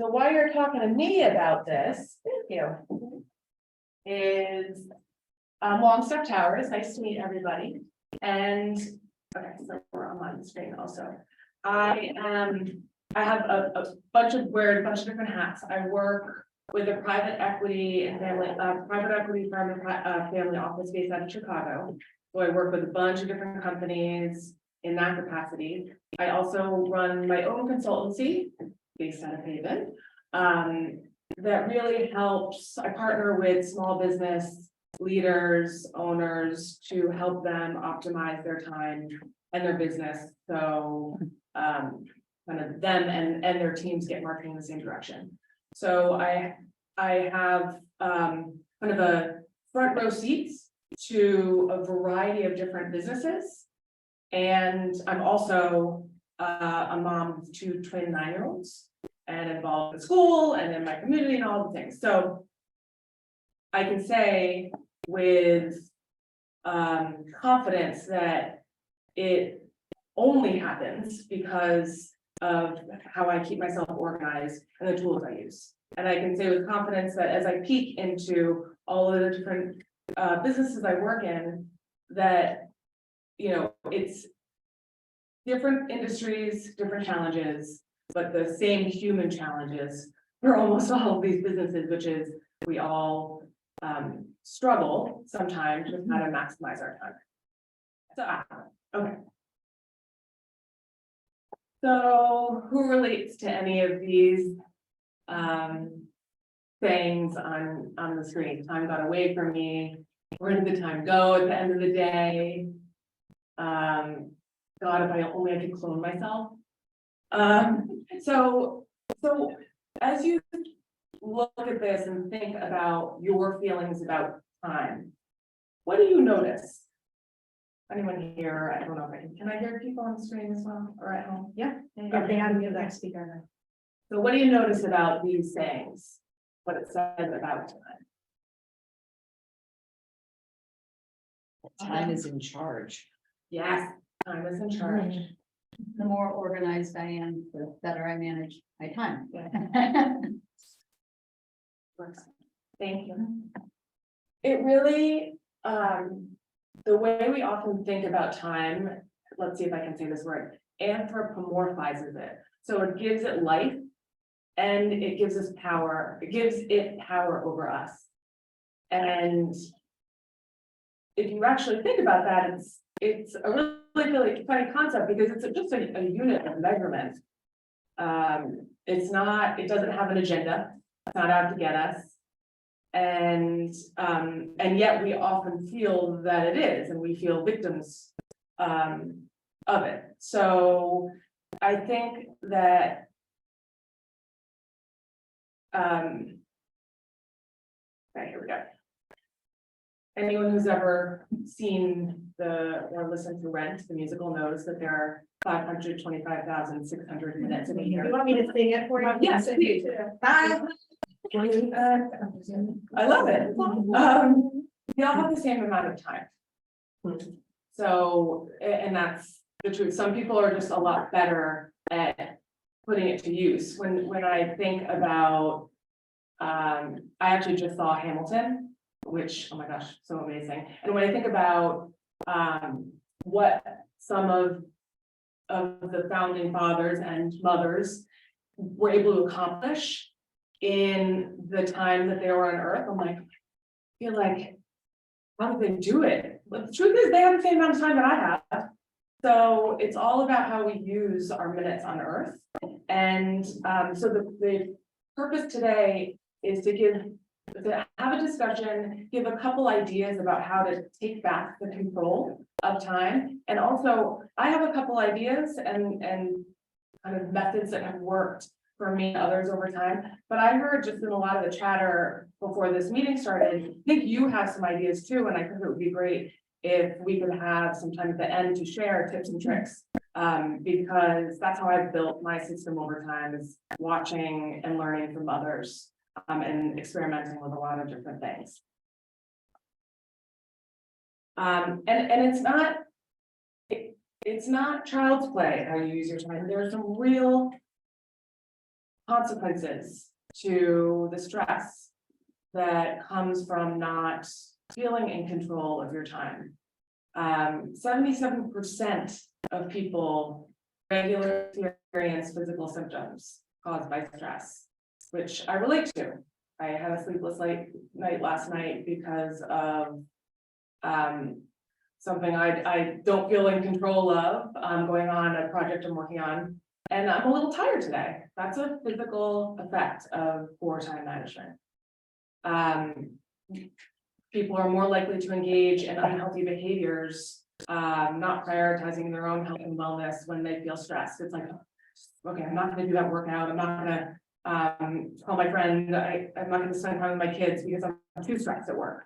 So while you're talking to me about this, thank you, is Longstaff Towers. Nice to meet everybody. And okay, so we're on the screen also. I have a bunch of different hats. I work with a private equity and family firm and family office based out of Chicago. So I work with a bunch of different companies in that capacity. I also run my own consultancy based out of HAYVN. That really helps. I partner with small business leaders, owners to help them optimize their time and their business. So kind of them and their teams get marketing in the same direction. So I have kind of a front row seats to a variety of different businesses. And I'm also a mom of 2 twin 9-year-olds and involved in school and in my community and all the things. So I can say with confidence that it only happens because of how I keep myself organized and the tools I use. And I can say with confidence that as I peek into all of the different businesses I work in, that, you know, it's different industries, different challenges, but the same human challenges for almost all of these businesses, which is we all struggle sometimes with how to maximize our time. So, okay. So who relates to any of these things on the screen? Time got away from me. Where did the time go at the end of the day? God, if I only could clone myself. So as you look at this and think about your feelings about time, what do you notice? Anyone here? I don't know if can I hear people on the screen as well or at home? Yeah. They have me that speaker. So what do you notice about these things? What it says about time? Time is in charge. Yes, time is in charge. The more organized I am, the better I manage my time. Thank you. It really, the way we often think about time, let's see if I can say this word, anthropomorphizes it. So it gives it life and it gives us power. It gives it power over us. And if you actually think about that, it's a really funny concept because it's just a unit of measurement. It's not, it doesn't have an agenda. It's not out to get us. And yet we often feel that it is, and we feel victims of it. So I think that okay, here we go. Anyone who's ever seen or listened to Rent, the musical, knows that there are 525,600 minutes in a year. You want me to sing it for you? Yes, please. I love it. We all have the same amount of time. So, and that's the truth. Some people are just a lot better at putting it to use. When I think about, I actually just saw Hamilton, which, oh my gosh, so amazing. And when I think about what some of the founding fathers and mothers were able to accomplish in the time that they were on Earth, I'm like, I feel like, how did they do it? But the truth is they have the same amount of time that I have. So it's all about how we use our minutes on Earth. And so the purpose today is to have a discussion, give a couple ideas about how to take back the control of time. And also I have a couple ideas and kind of methods that have worked for me and others over time. But I heard just in a lot of the chatter before this meeting started, I think you have some ideas too. And I think it would be great if we could have some time at the end to share tips and tricks. Because that's how I've built my system over time, is watching and learning from others. And experimenting with a lot of different things. And it's not child's play how you use your time. There's some real consequences to the stress that comes from not feeling in control of your time. 77% of people regularly experience physical symptoms caused by stress, which I relate to. I had a sleepless night last night because of something I don't feel in control of, going on a project I'm working on, and I'm a little tired today. That's a physical effect of poor time management. People are more likely to engage in unhealthy behaviors, not prioritizing their own health and wellness when they feel stressed. It's like, okay, I'm not gonna do that workout. I'm not gonna call my friend. I'm not gonna spend time with my kids because I'm too stressed at work.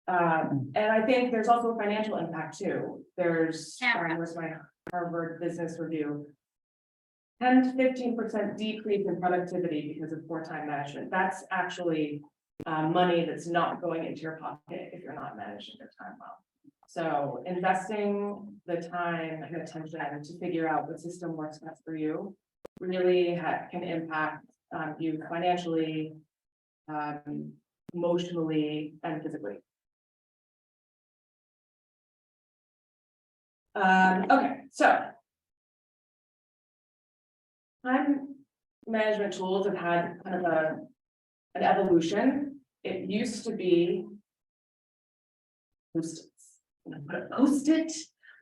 And I think there's also a financial impact too. There's, where's my Harvard Business Review? 10 to 15% decrease in productivity because of poor time management. That's actually money that's not going into your pocket if you're not managing your time well. So investing the time and attention to figure out what system works best for you really can impact you financially, emotionally, and physically. Okay, so time management tools have had kind of an evolution. It used to be Post-its. I'm gonna put a Post-it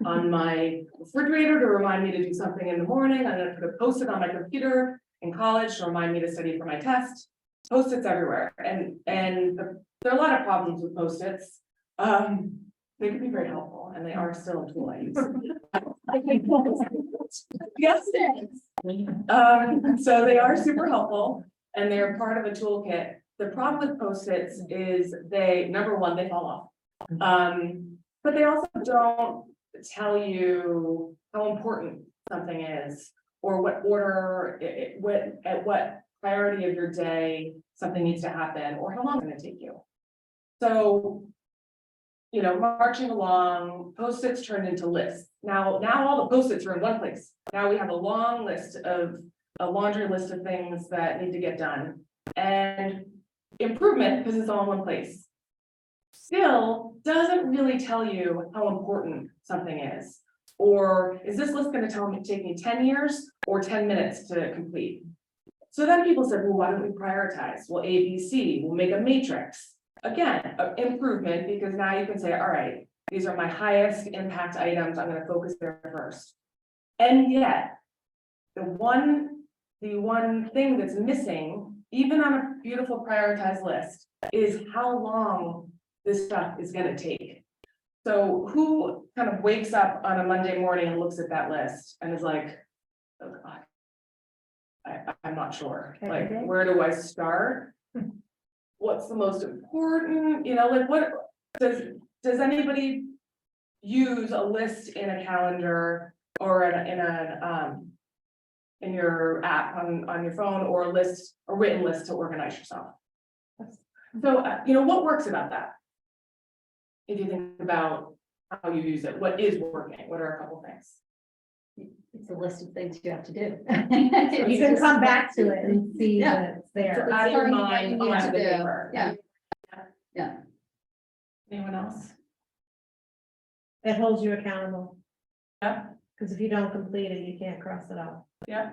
on my refrigerator to remind me to do something in the morning. I'm gonna put a Post-it on my computer in college to remind me to study for my test. Post-its everywhere, and there are a lot of problems with Post-its. They can be very helpful, and they are still a tool I use. Yes. So they are super helpful, and they're part of a toolkit. The problem with Post-its is number one, they fall off. But they also don't tell you how important something is, or what order, at what priority of your day something needs to happen, or how long it's going to take you. So, you know, marching along, Post-its turned into lists. Now all the Post-its are in one place. Now we have a laundry list of things that need to get done, and improvement because it's all in one place still doesn't really tell you how important something is. Or is this list going to take me 10 years or 10 minutes to complete? So then people said, well, why don't we prioritize? Well, A, B, C, we'll make a matrix. Again, improvement, because now you can say, all right, these are my highest impact items. I'm going to focus there first. And yet, the one thing that's missing, even on a beautiful prioritized list, is how long this stuff is going to take. So who kind of wakes up on a Monday morning and looks at that list and is like, oh God, I'm not sure. Like, where do I start? What's the most important? You know, like, what does anybody use a list in a calendar or in your app on your phone, or a written list to organize yourself? So you know, what works about that? If you think about how you use it, what is working? What are a couple things? It's a list of things you have to do. You can come back to it and see that it's there. Out of your Something that mind, you need onto to the do. paper. Yeah. Anyone else? It holds you accountable, Yeah, because if you don't complete it, you can't cross it off. yeah.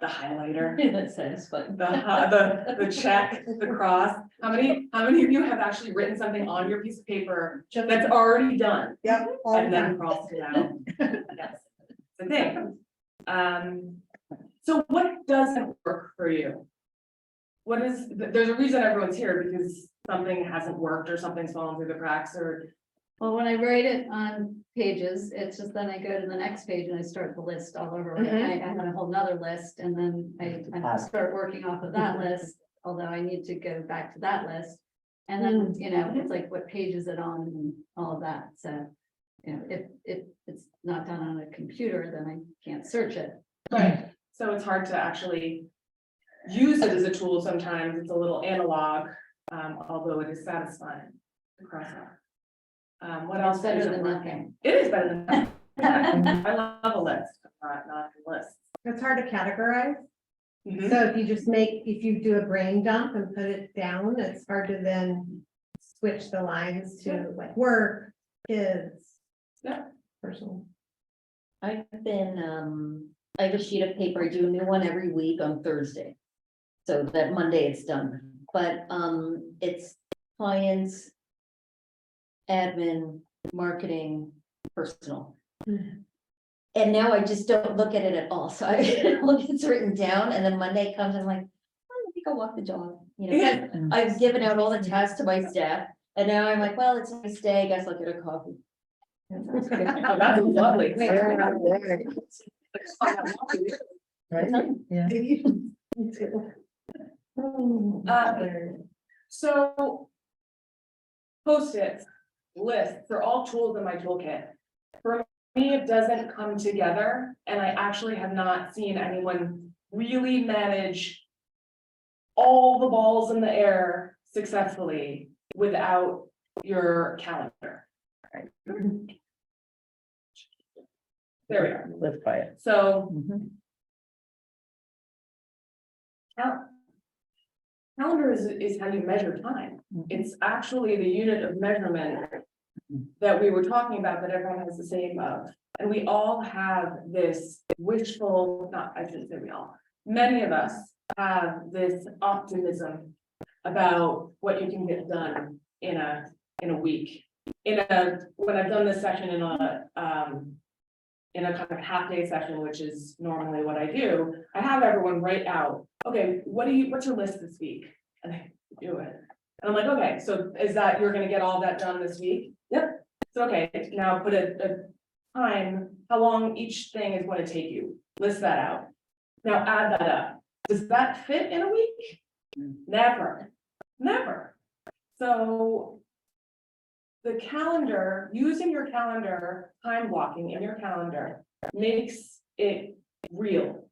The highlighter, That says, but. the check, the cross. How many of you have actually written something on your piece of paper that's already done Yep. and then crossed it out? Yes, the thing. So what doesn't work for you? There's a reason everyone's here, because something hasn't worked or something's fallen through the cracks, or Well, when I write it on pages, it's just then I go to the next page and I start the list all over. again. I have a whole nother list, and then I start working off of that list, although I need to go back to that list. And then, you know, it's like, what page is it on and all of that. So, you know, if it's not done on a computer, then I can't search it. right. So it's hard to actually use it as a tool. Sometimes it's a little analog, although it is satisfying to cross out. What else? It's better isn't than working? nothing. It is better than nothing. I love a list, not lists. It's hard to categorize. Mhm. So if you do a brain dump and put it down, it's hard to then switch the lines to like work, kids. Yeah. Personal. I've been, I have a sheet of paper, I do a new one every week on Thursday. So that Monday it's done, but, it's clients. Admin, marketing, personal. Mhm. And now I just don't look at it at all, so I look, it's written down, and then Monday comes, and I'm like, oh, let me go walk the dog, you know, 'cause I've given out all the tasks to my staff, and now I'm like, well, it's a nice day, I guess I'll get a coffee. Oh, that's lovely. So. Post-its, lists, they're all tools in my toolkit. For me, it doesn't come together, and I actually have not seen anyone really manage all the balls in the air successfully without your calendar. There we are. Live by it. So Mhm. calendar is how you measure time. It's actually the unit of measurement that we were talking about that everyone has the same of. And we all have this wishful, I shouldn't say we all, many of us have this optimism about what you can get done in a week. When I've done this session in a kind of half-day session, which is normally what I do, I have everyone write out, okay, what's your list this week? And they do it. And I'm like, okay, so is that, you're gonna get all that done this week? Yep. So, okay, now put a time, how long each thing is going to take you, list that out. Now add that up. Does that fit in a week? Never, never. So the calendar, using your calendar, time blocking in your calendar makes it real.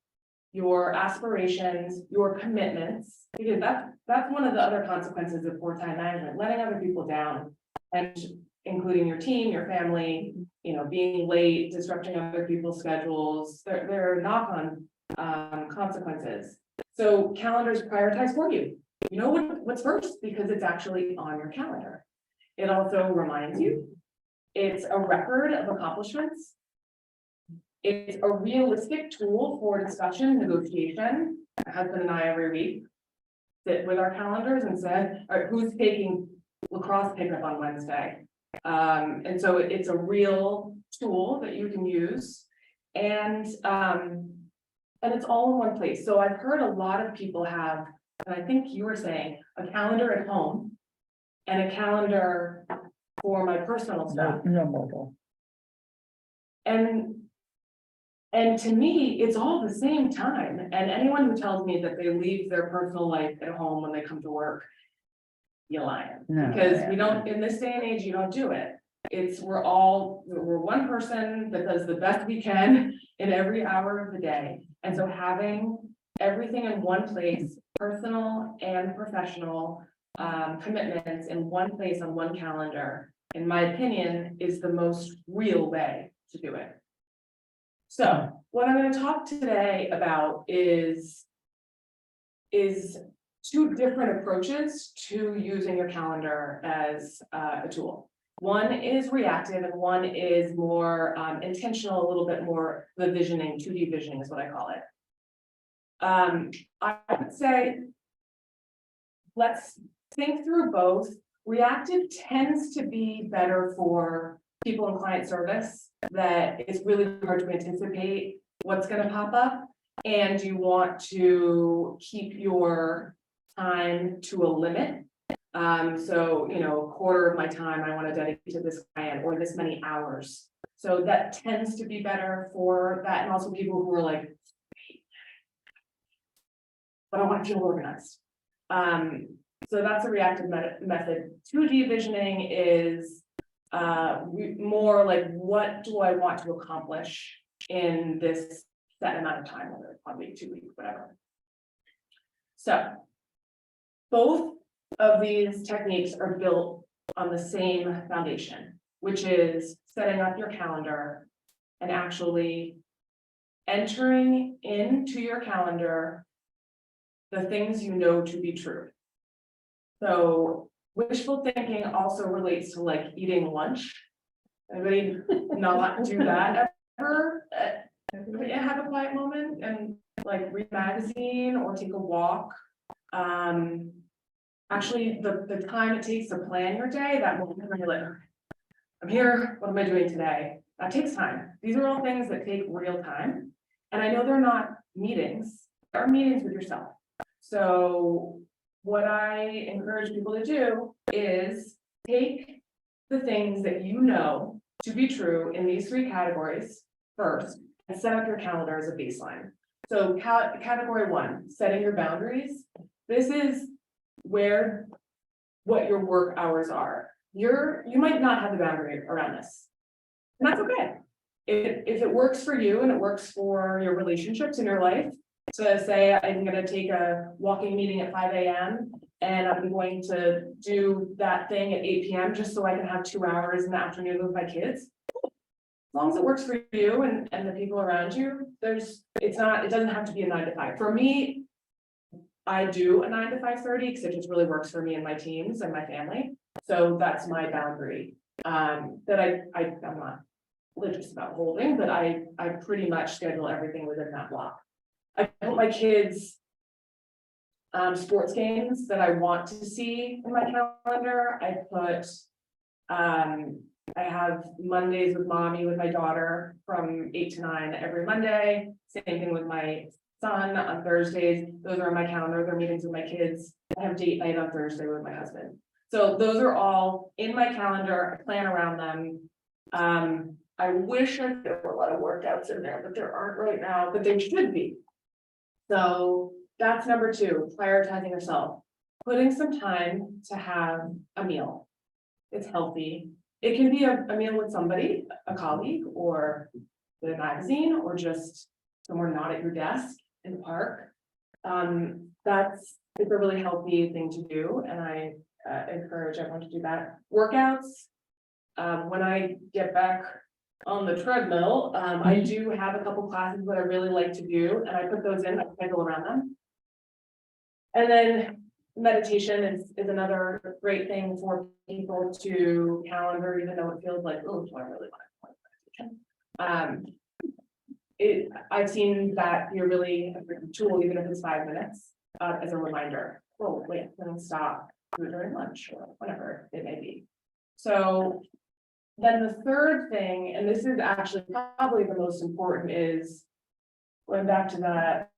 Your aspirations, your commitments, because that's one of the other consequences of poor time management, letting other people down, and including your team, your family, being late, disrupting other people's schedules. There are knock-on consequences. So calendars prioritize for you. You know what's first because it's actually on your calendar. It also reminds you. It's a record of accomplishments. It's a realistic tool for discussion, negotiation. My husband and I every week sit with our calendars and said, all right, who's taking lacrosse pickup on Wednesday? And so it's a real tool that you can use, and it's all in one place. So I've heard a lot of people have, and I think you were saying, a calendar at home and a calendar for my personal stuff. No mobile. And to me, it's all the same time. And anyone who tells me that they leave their personal life at home when they come to work, you're lying. No, Because yeah. we don't, in this day and age, you don't do it. We're one person that does the best we can in every hour of the day. And so having everything in one place, personal and professional commitments in one place on one calendar, in my opinion, is the most real way to do it. So what I'm going to talk today about is two different approaches to using your calendar as a tool. One is reactive and one is more intentional, a little bit more the visioning, 2D visioning is what I call it. I would say, let's think through both. Reactive tends to be better for people in client service, that it's really hard to anticipate what's going to pop up, and you want to keep your time to a limit. So, a quarter of my time I want to dedicate to this client, or this many hours. So that tends to be better for that, and also people who are like, but I want to feel organized. So that's a reactive method. 2D visioning is more like, what do I want to accomplish in this set amount of time, whether it's 1 week, 2 weeks, whatever. So both of these techniques are built on the same foundation, which is setting up your calendar and actually entering into your calendar the things you know to be true. So wishful thinking also relates to like eating lunch. Anybody not do that ever? Have a quiet moment and like read a magazine or take a walk. Actually, the time it takes to plan your day, that moment when you're like, I'm here, what am I doing today? That takes time. These are all things that take real time. And I know they're not meetings, they're meetings with yourself. So what I encourage people to do is take the things that you know to be true in these three categories first, and set up your calendar as a baseline. So category one, setting your boundaries. This is where what your work hours are. You might not have the boundary around this. And that's okay. If it works for you and it works for your relationships in your life, to say I'm gonna take a walking meeting at 5 a.m. and I'm going to do that thing at 8 p.m. just so I can have 2 hours in the afternoon with my kids. As long as it works for you and the people around you, it doesn't have to be a 9 to 5. For me, I do a 9 to 5:30 because it just really works for me and my teams and my family. So that's my boundary. That I'm not religious about holding, but I pretty much schedule everything within that block. I put my kids' sports games that I want to see in my calendar. I have Mondays with mommy with my daughter from 8 to 9 every Monday. Same thing with my son on Thursdays. Those are on my calendar. They're meetings with my kids. I have date night on Thursday with my husband. So those are all in my calendar. I plan around them. I wish there were a lot of workouts in there, but there aren't right now, but there should be. So that's number 2, prioritizing yourself. Putting some time to have a meal. It's healthy. It can be a meal with somebody, a colleague, or with a magazine, or just somewhere not at your desk in the park. It's a really healthy thing to do, and I encourage everyone to do that. Workouts. When I get back on the treadmill, I do have a couple classes that I really like to do, and I put those in, I schedule around them. And then meditation is another great thing for people to calendar, even though it feels like, oh, do I really want meditation? I've seen that be a really good tool, even if it's 5 minutes, as a reminder. Oh, wait, then stop, do it during lunch or whatever it may be. So then the third thing, and this is actually probably the most important, is going back to that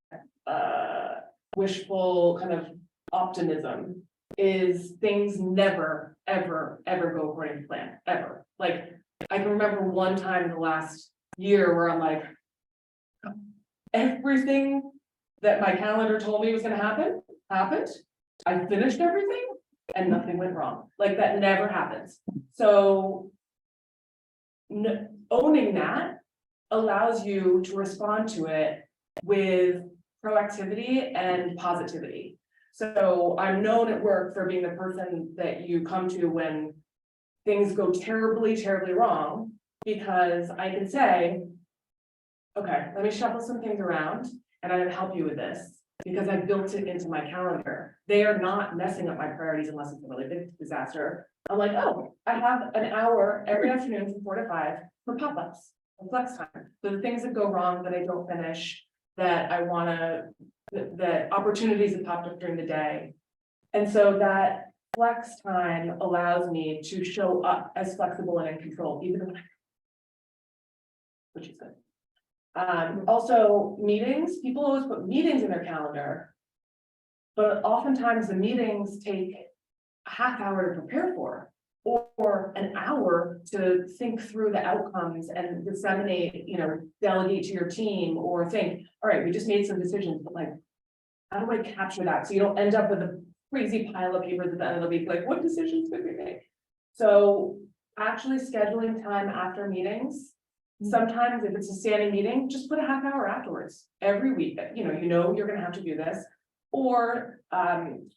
wishful kind of optimism, is things never, ever, ever go according to plan, ever. Like, I can remember one time in the last year where I'm like, everything that my calendar told me was gonna happen, happened. I finished everything and nothing went wrong. Like, that never happens. So owning that allows you to respond to it with proactivity and positivity. So I'm known at work for being the person that you come to when things go terribly, terribly wrong, because I can say, okay, let me shuffle some things around and I'm gonna help you with this because I built it into my calendar. They are not messing up my priorities unless it's a really big disaster. I'm like, oh, I have an hour every afternoon from 4 to 5 for pop-ups and flex time. So the things that go wrong that I don't finish, that I wanna, that opportunities that popped up during the day. And so that flex time allows me to show up as flexible and in control, even when which is good. Also meetings, people always put meetings in their calendar, but oftentimes the meetings take a half hour to prepare for, or an hour to think through the outcomes and disseminate, delegate to your team, or think, all right, we just made some decisions, but like, how do I capture that? So you don't end up with a crazy pile of papers at the end of the week, like, what decisions did we make? So actually scheduling time after meetings. Sometimes if it's a standing meeting, just put a half hour afterwards every week. You know you're gonna have to do this. Or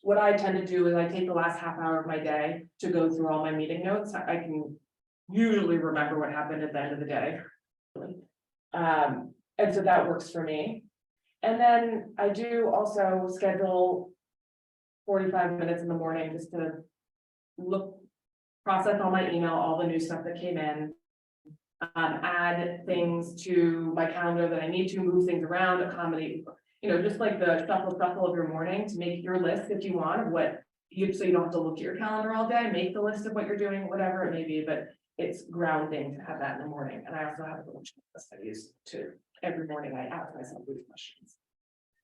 what I tend to do is I take the last half hour of my day to go through all my meeting notes. I can usually remember what happened at the end of the day. And so that works for me. And then I do also schedule 45 minutes in the morning just to process all my email, all the new stuff that came in. Add things to my calendar that I need to, move things around, accommodate, just like the shuffle of your morning to make your list if you want of what so you don't have to look at your calendar all day, make the list of what you're doing, whatever it may be, but it's grounding to have that in the morning. And I also have a little checklist I use to every morning I ask myself these questions.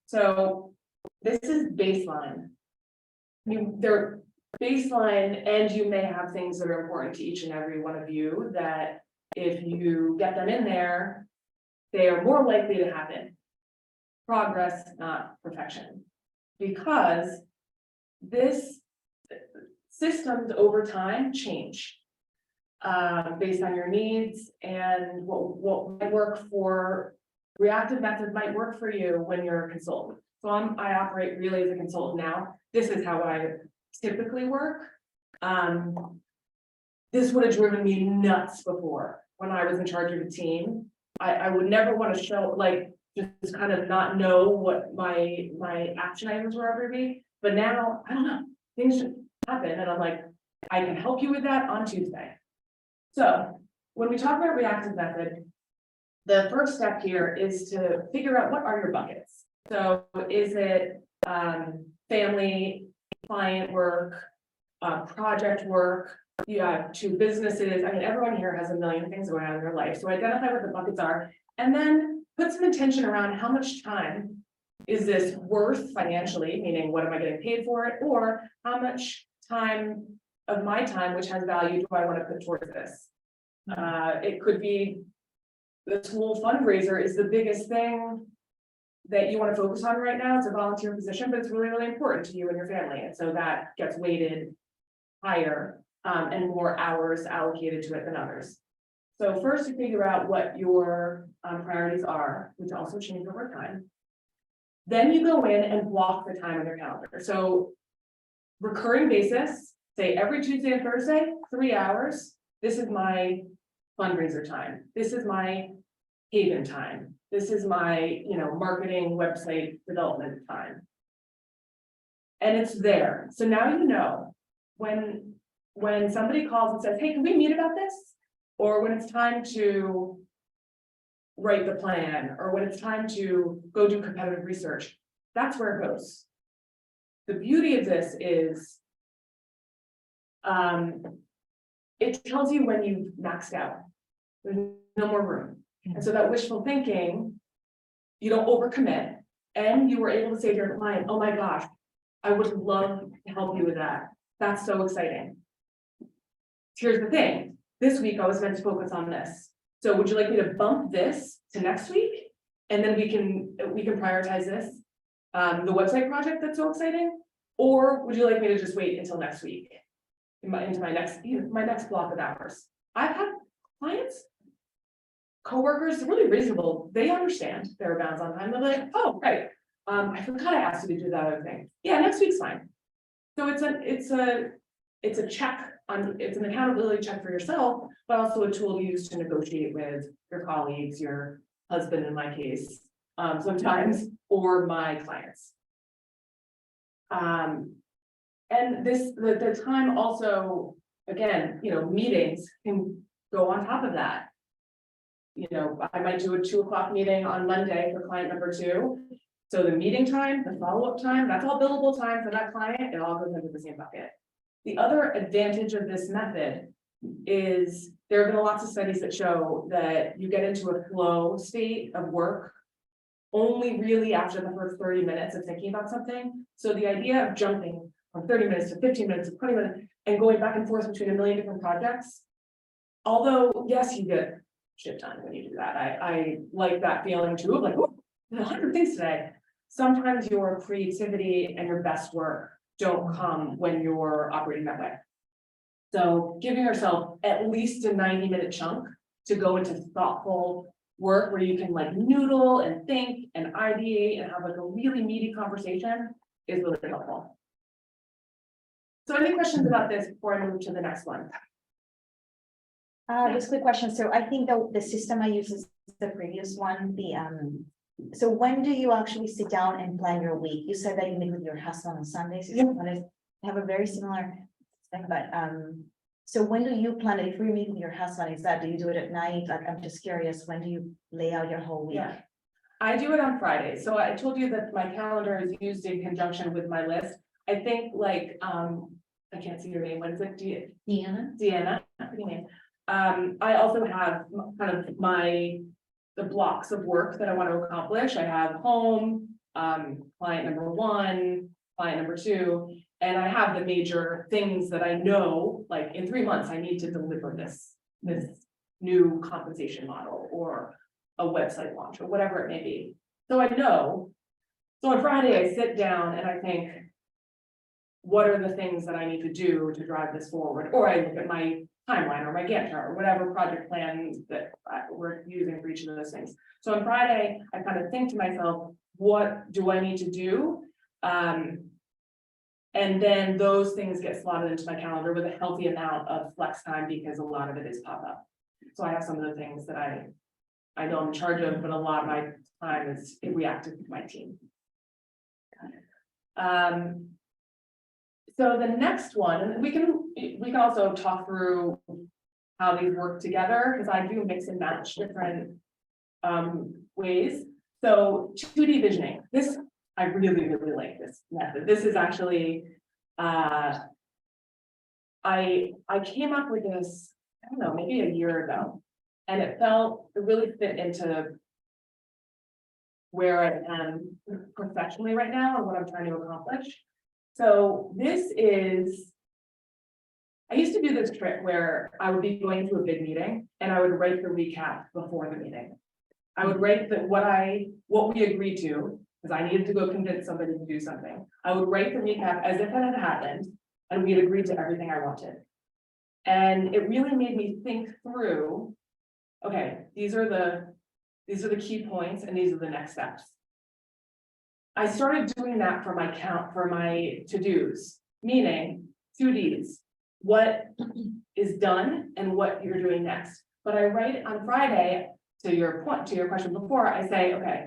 So this is baseline. They're baseline, and you may have things that are important to each and every one of you that if you get them in there, they are more likely to happen. Progress, not perfection. Because this systems over time change based on your needs, and what might work for reactive method might work for you when you're a consultant. So I operate really as a consultant now. This is how I typically work. This would have driven me nuts before when I was in charge of a team. I would never want to show, like, just kind of not know what my action items were every week. But now, I don't know, things just happen, and I'm like, I can help you with that on Tuesday. So when we talk about reactive method, the first step here is to figure out what are your buckets. So is it family, client work, project work? You have 2 businesses. I mean, everyone here has a million things going on in their life. So identify what the buckets are, and then put some intention around how much time is this worth financially, meaning what am I getting paid for it, or how much time of my time, which has value, do I want to put towards this? It could be the school fundraiser is the biggest thing that you want to focus on right now. It's a volunteer position, but it's really, really important to you and your family. And so that gets weighted higher and more hours allocated to it than others. So first you figure out what your priorities are, which also change over time. Then you go in and block the time on your calendar. So recurring basis, say every Tuesday and Thursday, 3 hours. This is my fundraiser time. This is my HAYVN time. This is my, marketing website development time. And it's there. So now you know when somebody calls and says, hey, can we meet about this? Or when it's time to write the plan, or when it's time to go do competitive research, that's where it goes. The beauty of this is it tells you when you've maxed out. There's no more room. And so that wishful thinking, you don't overcommit, and you were able to say to your client, oh my gosh, I would love to help you with that. That's so exciting. Here's the thing. This week I was meant to focus on this. So would you like me to bump this to next week? And then we can prioritize this, the website project that's so exciting? Or would you like me to just wait until next week? Into my next block of hours. I've had clients, coworkers, really reasonable. They understand there are bounds on time. They're like, oh, right. I forgot I asked you to do that other thing. Yeah, next week's fine. So it's a check on, it's an accountability check for yourself, but also a tool to use to negotiate with your colleagues, your husband in my case, sometimes, or my clients. And the time also, again, meetings can go on top of that. I might do a 2 o'clock meeting on Monday for client number 2. So the meeting time, the follow-up time, that's all billable time for that client. It all goes into the same bucket. The other advantage of this method is there have been lots of studies that show that you get into a flow state of work only really after the first 30 minutes of thinking about something. So the idea of jumping from 30 minutes to 15 minutes to 20 minutes and going back and forth between a million different projects, although yes, you get shit done when you do that. I like that feeling too, of like, oh, 100 things today. Sometimes your creativity and your best work don't come when you're operating that way. So giving yourself at least a 90-minute chunk to go into thoughtful work where you can like noodle and think and ideate and have like a really meaty conversation is really helpful. So any questions about this before I move to the next one? Just a quick question. So I think the system I use is the previous one, So when do you actually sit down and plan your week? You said that you meet with your husband on Sundays. Yeah. I have a very similar thing, but, so when do you plan it? If we meet with your husband, do you do it at night? Like, I'm just curious, when do you lay out your whole week? Yeah. I do it on Friday, so I told you that my calendar is used in conjunction with my list. I think like, I can't see your name, what is it, Deanna? Deanna, what's your name? I also have kind of the blocks of work that I want to accomplish. I have home, client number 1, client number 2, and I have the major things that I know, like in 3 months, I need to deliver this new compensation model or a website launch or whatever it may be. So I know. So on Friday, I sit down and I think, what are the things that I need to do to drive this forward? Or I look at my timeline or my Gantt chart or whatever project plan that we're using for each of those things. So on Friday, I kind of think to myself, what do I need to do? And then those things get slotted into my calendar with a healthy amount of flex time because a lot of it is pop up. So I have some of the things that I know I'm in charge of, but a lot of my time is reactive to my team. So the next one, and we can also talk through how these work together, because I do mix and match different ways. So 2D visioning, this, I really like this method. This is actually, I came up with this, I don't know, maybe a year ago, and it really fit into where I am professionally right now and what I'm trying to accomplish. So this is, I used to do this trick where I would be going to a big meeting and I would write the recap before the meeting. I would write what we agreed to, because I needed to go convince somebody to do something. I would write the recap as if it had happened and we had agreed to everything I wanted. And it really made me think through, okay, these are the key points and these are the next steps. I started doing that for my to-dos, meaning 2Ds, what is done and what you're doing next. But I write it on Friday, to your question before, I say, okay,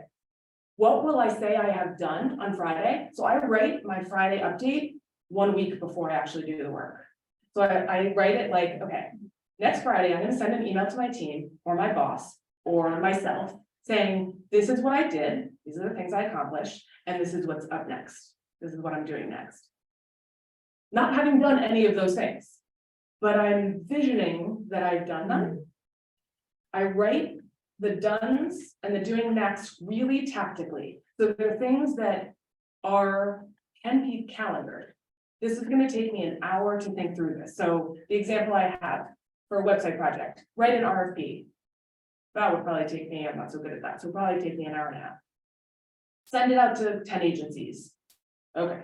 what will I say I have done on Friday? So I write my Friday update 1 week before I actually do the work. So I write it like, okay, next Friday, I'm gonna send an email to my team or my boss or myself saying, this is what I did, these are the things I accomplished, and this is what's up next. This is what I'm doing next. Not having done any of those things, but I'm visioning that I've done them. I write the dones and the doing next really tactically. So there are things that can be calendared. This is going to take me an hour to think through this. So the example I have for a website project, write an RFP. That would probably take me, I'm not so good at that, so probably take me an hour and a half. Send it out to 10 agencies. Okay,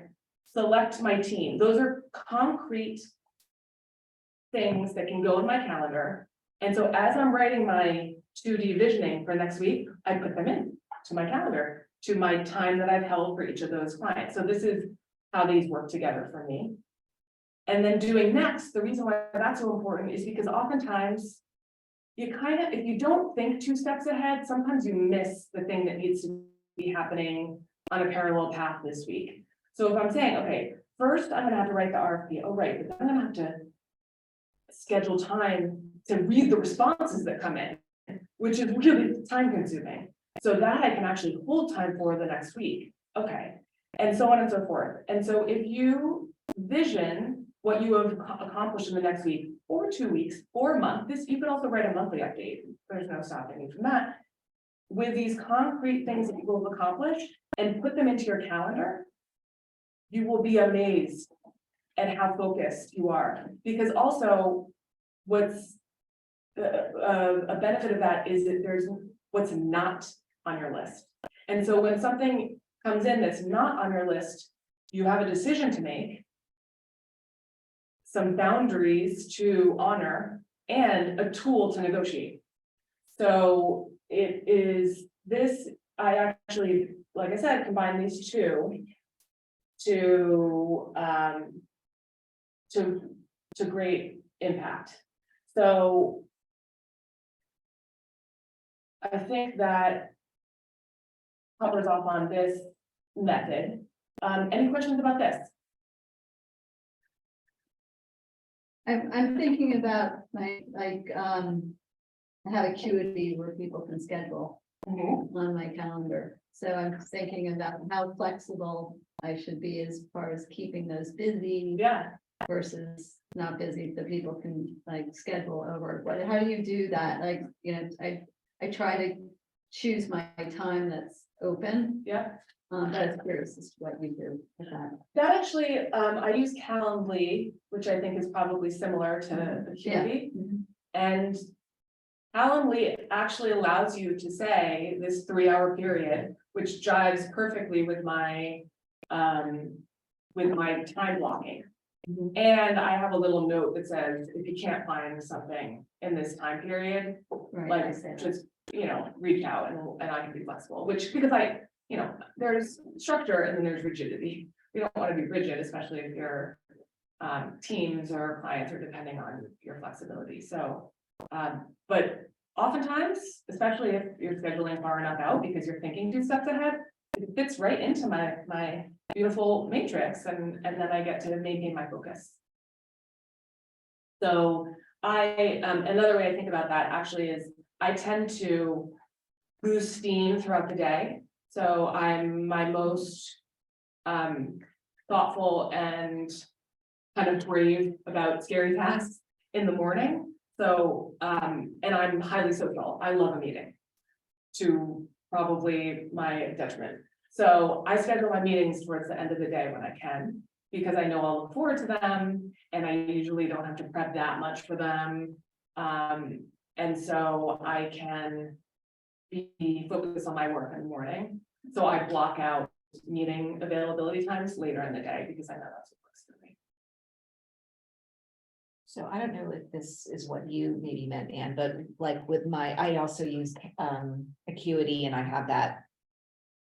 select my team. Those are concrete things that can go in my calendar. And so as I'm writing my 2D visioning for next week, I put them in to my calendar, to my time that I've held for each of those clients. So this is how these work together for me. And then doing next, the reason why that's so important is because oftentimes if you don't think 2 steps ahead, sometimes you miss the thing that needs to be happening on a parallel path this week. So if I'm saying, okay, first I'm gonna have to write the RFP, oh right, but then I'm gonna have to schedule time to read the responses that come in, which is really time consuming. So that I can actually hold time for the next week. Okay, and so on and so forth. And so if you vision what you have accomplished in the next week, or 2 weeks, or a month, you could also write a monthly update. There's no stopping you from that. With these concrete things that you will have accomplished and put them into your calendar, you will be amazed at how focused you are. Because also, what's a benefit of that is that there's what's not on your list. And so when something comes in that's not on your list, you have a decision to make, some boundaries to honor, and a tool to negotiate. So it is this, I actually, like I said, combine these two to great impact. So I think that covers off on this method. Any questions about this? I'm thinking about I have Acuity where people can schedule on my calendar. So I'm thinking about how flexible I should be as far as keeping those busy Yeah, versus not busy, so people can like schedule over. But how do you do that? Like, I try to choose my time that's open. yeah. But I'm curious as to what you do with that. That actually, I use Calendly, which I think is probably similar to Acuity. And Calendly actually allows you to say this 3-hour period, which jives perfectly with my time blocking. And I have a little note that says, if you can't find something in this time period, Right, like, I say that. just, reach out and I can be flexible, which, because there's structure and then there's rigidity. We don't want to be rigid, especially if your teams or clients are depending on your flexibility. So, but oftentimes, especially if you're scheduling far enough out because you're thinking 2 steps ahead, it fits right into my beautiful matrix, and then I get to maintain my focus. So another way I think about that actually is I tend to lose steam throughout the day. So I'm my most thoughtful and kind of brave about scary tasks in the morning. So, and I'm highly social. I love a meeting to probably my detriment. So I schedule my meetings towards the end of the day when I can, because I know I'll look forward to them and I usually don't have to prep that much for them. And so I can be focused on my work in the morning. So I block out meeting availability times later in the day because I know that's what works for me. So I don't know if this is what you maybe meant, Anne, but like with I also use Acuity and I have that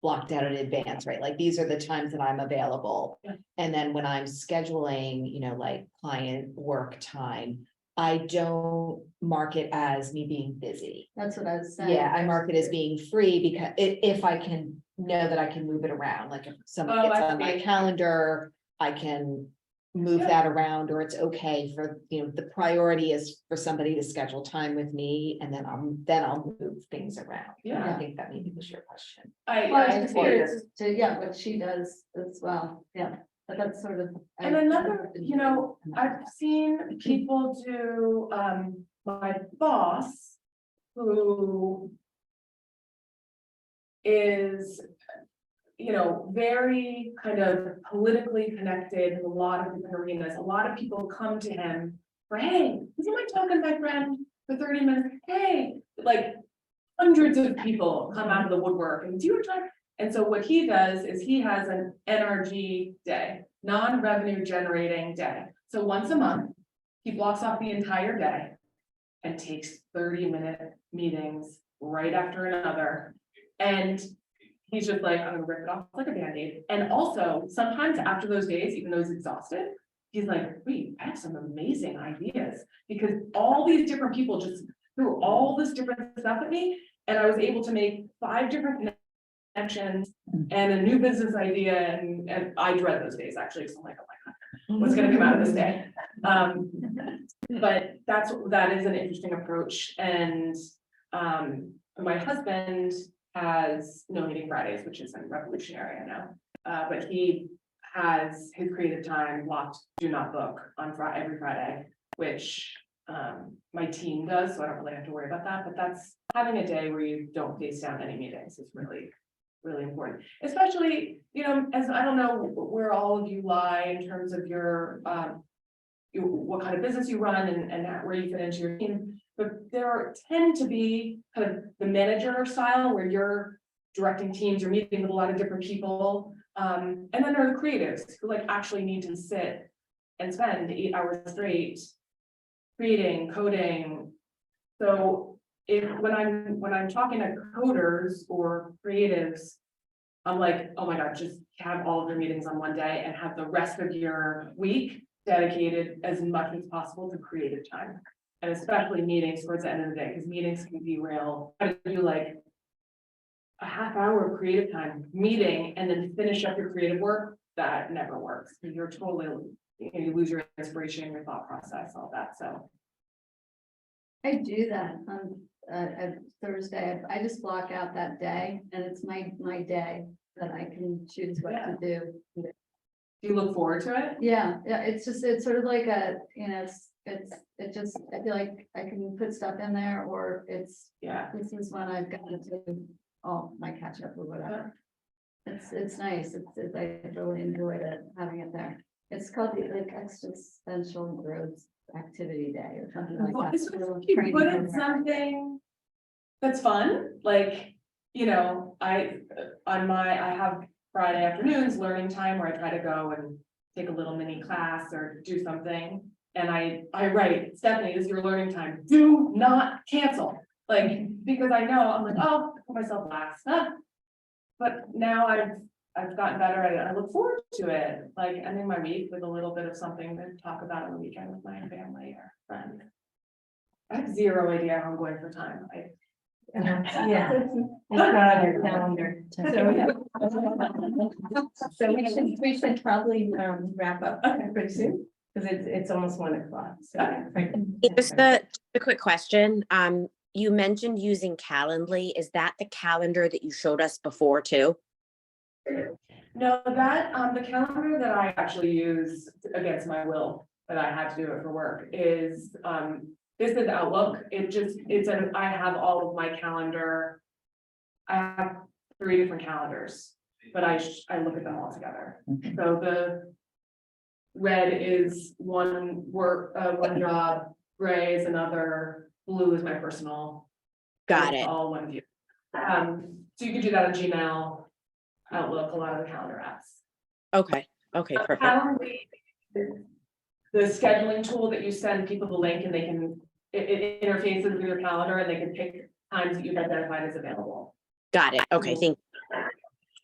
blocked out in advance, right? Like these are the times that I'm available. Yeah. And then when I'm scheduling, like client work time, I don't mark it as me being busy. That's what I was saying. Yeah, I mark it as being free because if I can know that I can move it around, like if someone Oh, gets I on my see. calendar, I can move Yeah. that around, or it's okay for, the priority is for somebody to schedule time with me and then I'll move things around. Yeah. I think that maybe was your question. Well, I was just see it. curious to, what she does as well, but that's sort of. And another, I've seen people do, my boss, who is, very kind of politically connected in a lot of different arenas. A lot of people come to him for, hey, would you mind talking to my friend for 30 minutes? Hey, like hundreds of people come out of the woodwork and do you talk? And so what he does is he has an NRG day, non-revenue generating day. So once a month, he blocks off the entire day and takes 30-minute meetings right after another. And he's just like, I'm gonna rip it off like a Band-Aid. And also sometimes after those days, even though he's exhausted, he's like, wait, I have some amazing ideas, because all these different people just threw all this different stuff at me. And I was able to make 5 different connections and a new business idea. And I dread those days actually. So I'm like, oh my God, what's gonna come out of this day? But that is an interesting approach. And my husband has no meeting Fridays, which is revolutionary, I know. But he has his creative time blocked, do not book on every Friday, which my team does, so I don't really have to worry about that. But that's having a day where you don't face down any meetings is really, really important. Especially, as I don't know where all of you lie in terms of your what kind of business you run and where you fit into your team. But there tend to be kind of the manager style where you're directing teams, you're meeting with a lot of different people. And then there are the creatives who actually need to sit and spend 8 hours straight creating, coding. So when I'm talking to coders or creatives, I'm like, oh my God, just have all of your meetings on one day and have the rest of your week dedicated as much as possible to creative time. And especially meetings towards the end of the day, because meetings can be real. I do a half hour of creative time meeting and then finish up your creative work, that never works. You're totally, you lose your inspiration, your thought process, all that, so. I do that on Thursday. I just block out that day and it's my day that I can choose what to do. Do you look forward to it? Yeah, it's sort of like a, it just, I feel like I can put stuff in there or Yeah. this is when I've got to do all my catch up or whatever. It's nice. I really enjoyed it, having it there. It's called the Existential Growth Activity Day or something like that. As long as you put in something that's fun, like, you know, I have Friday afternoons learning time where I try to go and take a little mini class or do something. And I write, Stephanie, this is your learning time. Do not cancel. Like, because I know, I'm like, oh, I put myself last. Huh. But now I've gotten better at it. I look forward to it, like ending my week with a little bit of something to talk about on the weekend with my family or friends. I have zero idea how I'm going for time. Yeah. It's not on your calendar. So we should probably wrap up pretty soon, because it's almost 1 o'clock. So. Just a quick question. You mentioned using Calendly. Is that the calendar that you showed us before too? No, that, the calendar that I actually use against my will, that I had to do it for work, is, this is Outlook. I have all of my calendar. I have 3 different calendars, but I look at them all together. So the red is one work, one job, gray is another, blue is my personal. Got It's it. all one view. So you can do that on Gmail, Outlook, a lot of the calendar apps. Okay. Okay, perfect. Calendly, the scheduling tool that you send people the link and they can, it interfaces with your calendar and they can pick times that you've identified as available. Got it. Okay, thank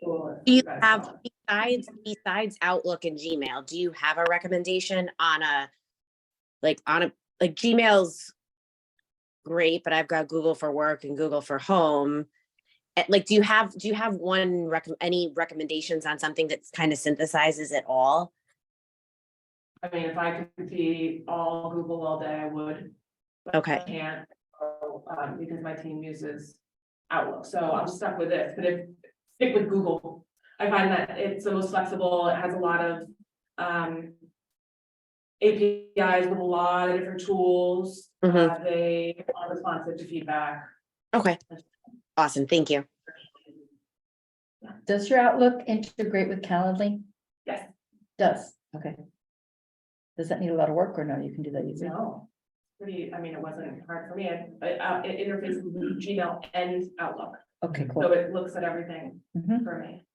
Cool. you. Do you have, besides Outlook and Gmail, do you have a recommendation on like Gmail's great, but I've got Google for work and Google for home. Like, do you have any recommendations on something that's kind of synthesizes it all? I mean, if I could see all Google all day, I would. But Okay. I can't, because my team uses Outlook, so I'm stuck with this, but stick with Google. I find that it's the most flexible, it has a lot of APIs with a lot of different tools. They are responsive to feedback. Okay. Awesome. Thank you. Does your Outlook integrate with Calendly? Yes. Does, okay. Does that need a lot of work or no, you can do that easily? No, pretty, I mean, it wasn't hard for me. It interfaces with Gmail and Outlook, Okay, so cool. it looks at everything Mhm. for me.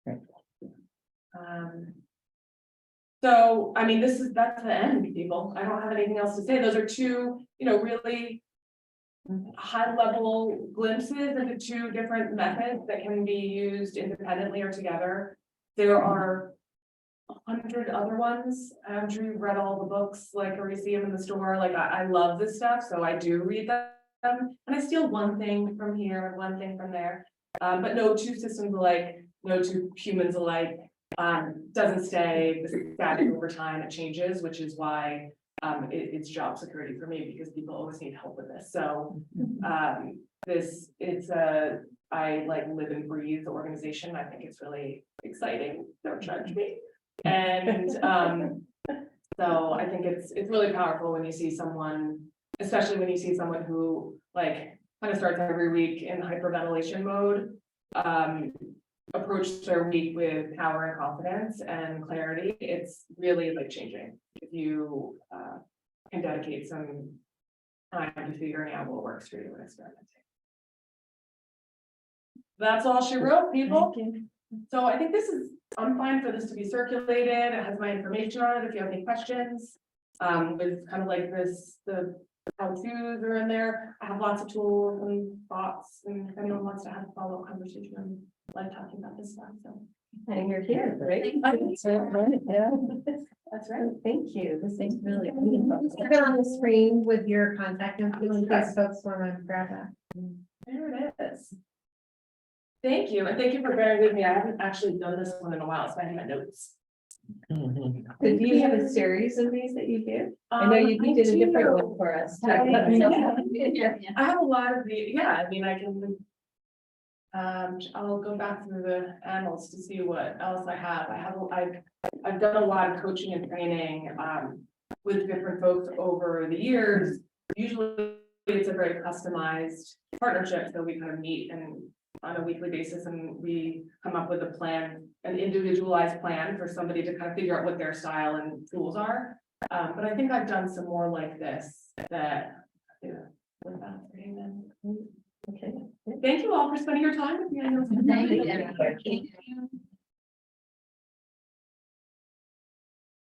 Great. So, I mean, that's the end, people. I don't have anything else to say. Those are 2, really high level glimpses into 2 different methods that can be used independently or together. There are 100 other ones. I'm sure you've read all the books, like, or you see them in the store. Like, I love this stuff, so I do read them. And I steal one thing from here, one thing from there. But no 2 systems alike, no 2 humans alike. Doesn't stay static over time, it changes, which is why it's job security for me, because people always need help with this. So I like live and breathe the organization. I think it's really exciting. Don't judge me. And so I think it's really powerful when you see someone, especially when you see someone who like kind of starts every week in hyperventilation mode, approach their week with power and confidence and clarity. It's really like changing if you can dedicate some time to figuring out what works for you and experimenting. That's all she wrote, people. So I think I'm fine for this to be circulated. It has my information on it if you have any questions. With kind of like the how-tos are in there. I have lots of tools and thoughts, and if anyone wants to have a follow-up conversation, I like talking about this stuff, so. And you're here, right? That's right, yeah. That's right. Thank you. This is really. Put it on the screen with your contact info in case folks want to grab that. There it is. Thank you, and thank you for bearing with me. I haven't actually done this one in a while, so I have my notes. So do you have a series of these that you do? I know you I did a different do. one for us. I Yeah. I have a lot of the, yeah, I mean, I can. I'll go back through the annals to see what else I have. I've done a lot of coaching and training, with different folks over the years. Usually, it's a very customized partnership, so we kind of meet and on a weekly basis, and we come up with a plan, an individualized plan for somebody to kind of figure out what their style and tools are. But I think I've done some more like this that, yeah. Okay. Thank you all for spending your time with me. I know it's been- Thank you.